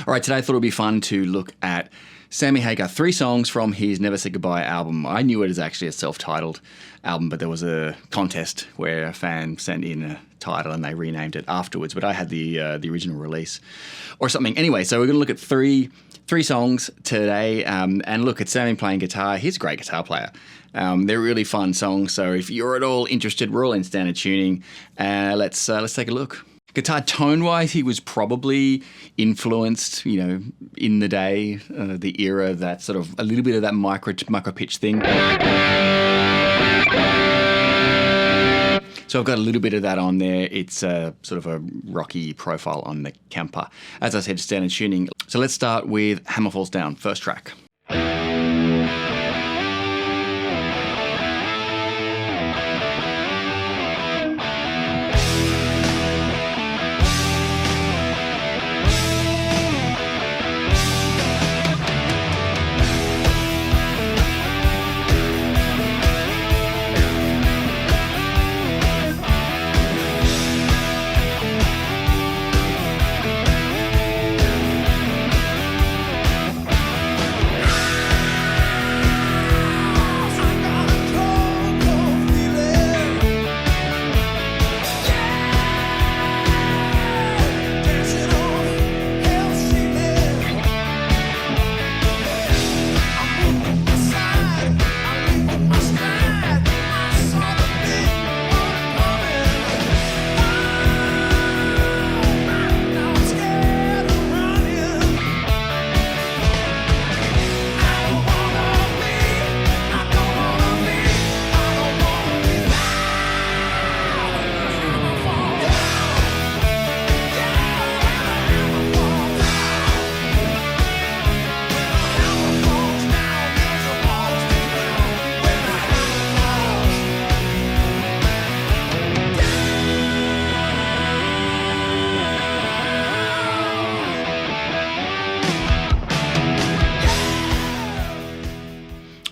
All right, today I thought it would be fun to look at Sammy Hagar, 3 songs from his Never Say Goodbye album. I knew it as actually a self-titled album, but there was a contest where a fan sent in a title and they renamed it afterwards, but I had the original release or something. Anyway, so we're going to look at three songs today, and look at Sammy playing guitar. He's a great guitar player. They're really fun songs, so if you're at all interested, we're all in standard tuning. Let's take a look. Guitar tone-wise, he was probably influenced, in the day, the era, that sort of a little bit of that micro pitch thing. So I've got a little bit of that on there. It's sort of a rocky profile on the Kemper. As I said, standard tuning. So let's start with Hammer Falls Down, first track.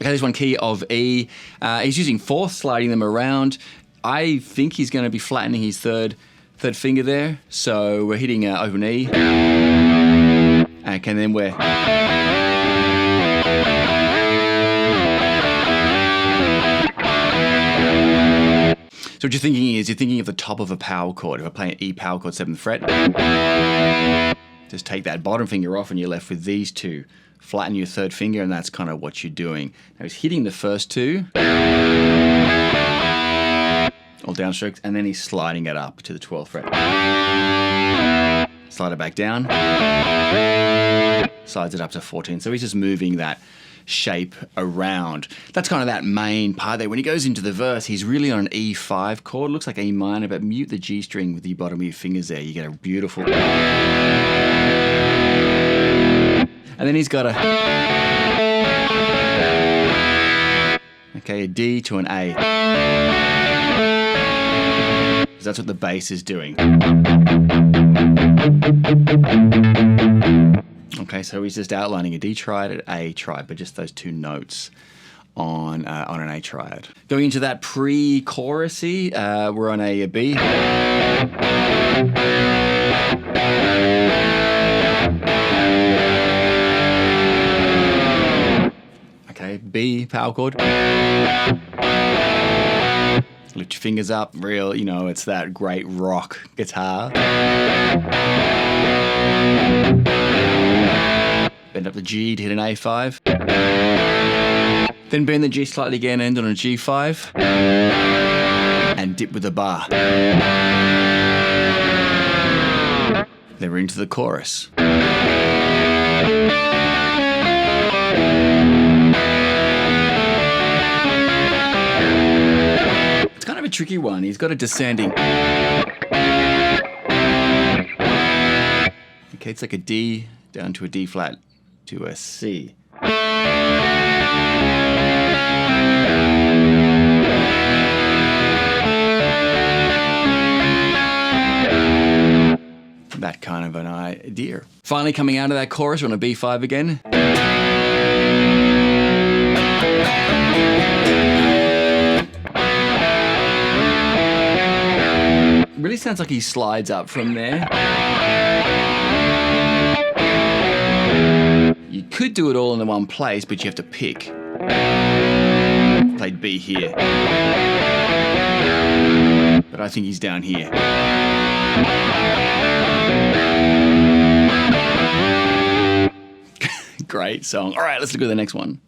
Okay, there's one key of E. He's using fourth, sliding them around. I think he's going to be flattening his third finger there. So we're hitting open E. Okay, then we're... So what you're thinking is, you're thinking of the top of a power chord. If I play an E power chord, 7th fret, just take that bottom finger off and you're left with these two. Flatten your third finger, and that's kind of what you're doing. Now he's hitting the first two, all downstrokes, and then he's sliding it up to the 12th fret. Slide it back down, slides it up to 14. So he's just moving that shape around. That's kind of that main part there. When he goes into the verse, he's really on an E5 chord. Looks like E minor, but mute the G string with the bottom of your fingers there. You get a beautiful... And then he's got a D to an A. Because that's what the bass is doing. Okay, so he's just outlining a D triad and A triad, but just those two notes on an A triad. Going into that pre-chorusy, we're on a B. B power chord. Lift your fingers up, real, it's that great rock guitar. Bend up the G to hit an A5. Then bend the G slightly again, end on a G5. And dip with a bar. Then we're into the chorus. A tricky one. He's got a descending. Okay, it's like a D down to a D flat to a C. That kind of an idea. Finally coming out of that chorus, we're on a B5 again. Really sounds like he slides up from there. could do it all in the one place, but you have to pick. Played B here. But I think he's down here. Great song. All right, let's look at the next one.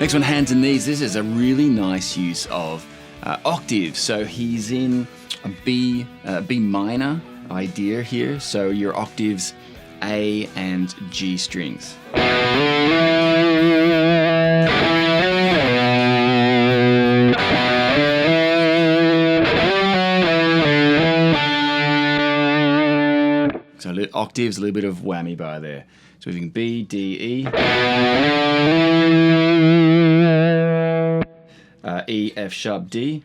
Next one, Hands and Knees. This is a really nice use of octaves. So he's in a B minor idea here. So your octaves A and G strings. So octaves, a little bit of whammy bar there. So we can B, D, E. E, F sharp, D.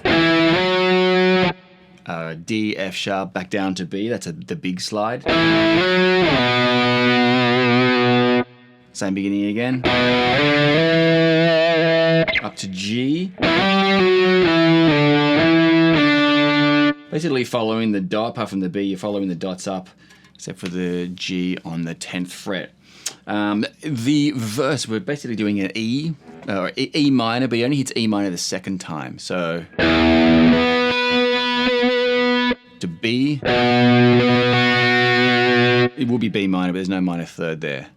D, F sharp, back down to B. That's the big slide. Same beginning again. Up to G. Basically following the dot, apart from the B, you're following the dots up, except for the G on the 10th fret. The verse, we're basically doing an E, or E minor, but he only hits E minor the second time. So to B, it will be B minor, but there's no minor third there.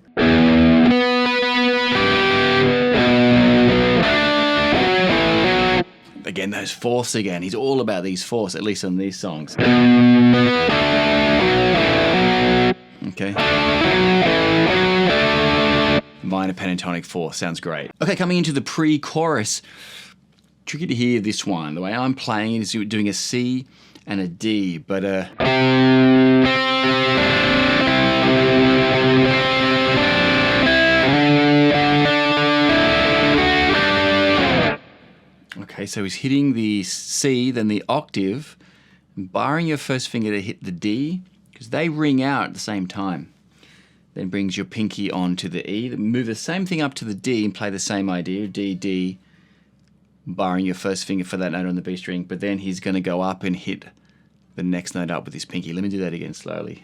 Again, those fourths again. He's all about these fourths, at least on these songs. Okay. Minor pentatonic fourth, sounds great. Okay, coming into the pre-chorus, tricky to hear this one. The way I'm playing it is doing a C and a D, but okay, so he's hitting the C, then the octave, and barring your first finger to hit the D, because they ring out at the same time. Then brings your pinky onto the E. Move the same thing up to the D and play the same idea, D, D, barring your first finger for that note on the B string, but then he's going to go up and hit the next note up with his pinky. Let me do that again slowly.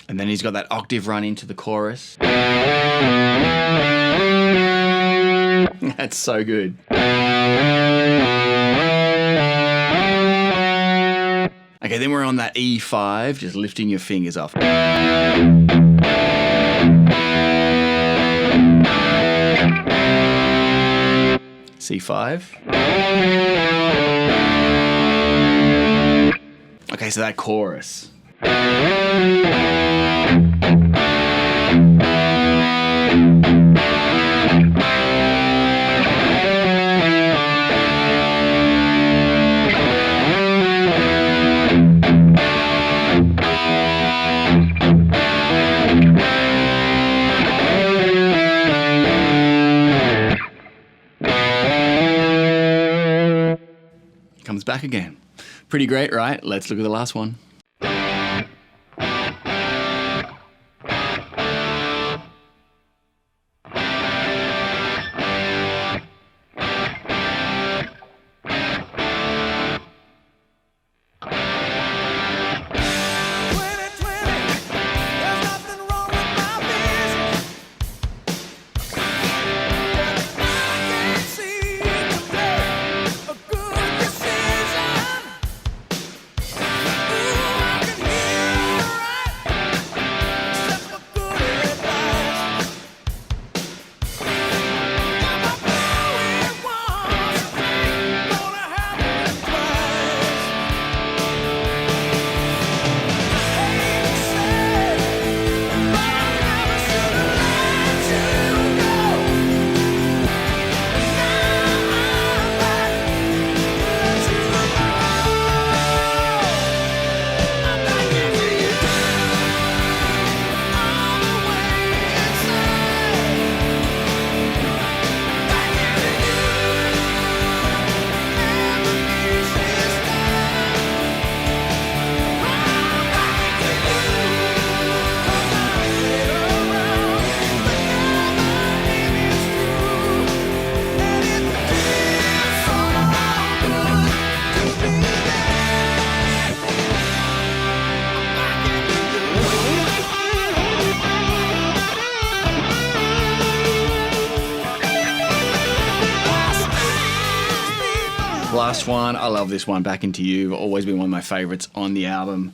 And then he's got that octave run into the chorus. That's so good. Okay, then we're on that E5, just lifting your fingers off. C5. Okay, so that chorus. Comes back again. Pretty great, right? Let's look at the last one. last one. I love this one, Back Into You. Always been one of my favorites on the album.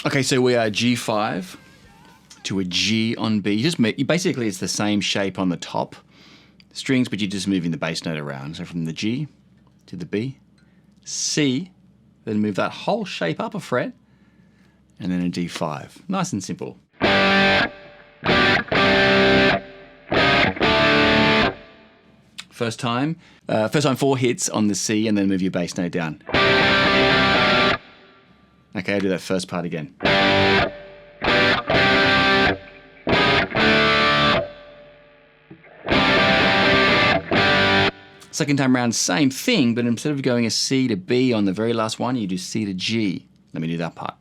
Okay, so we are G5 to a G on B. Basically, it's the same shape on the top strings, but you're just moving the bass note around. So from the G to the B, C, then move that whole shape up a fret, and then a D5. Nice and simple. First time 4 hits on the C, and then move your bass note down. Okay, I'll do that first part again. Second time around, same thing, but instead of going a C to B on the very last one, you do C to G. Let me do that part.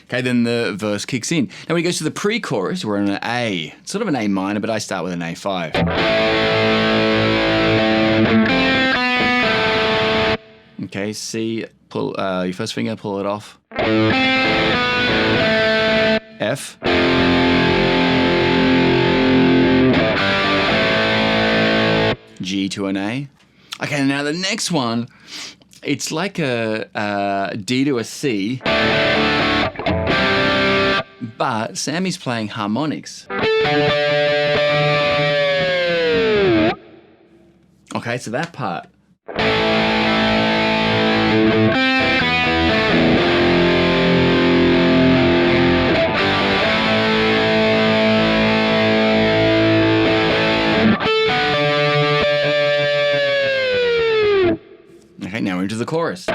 Okay, then the verse kicks in. Now when it goes to the pre-chorus, we're on an A. It's sort of an A minor, but I start with an A5. Okay, C, pull your first finger, pull it off. F. G to an A. Okay, now the next one, it's like a D to a C, but Sammy's playing harmonics. Okay, so that part. Okay, now we're into the chorus.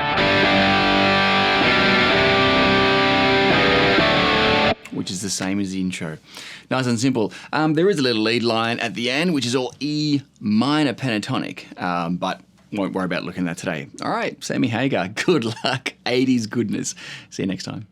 Which is the same as the intro. Nice and simple. There is a little lead line at the end, which is all E minor pentatonic, but won't worry about looking at that today. All right, Sammy Hagar, good luck. 80s goodness. See you next time.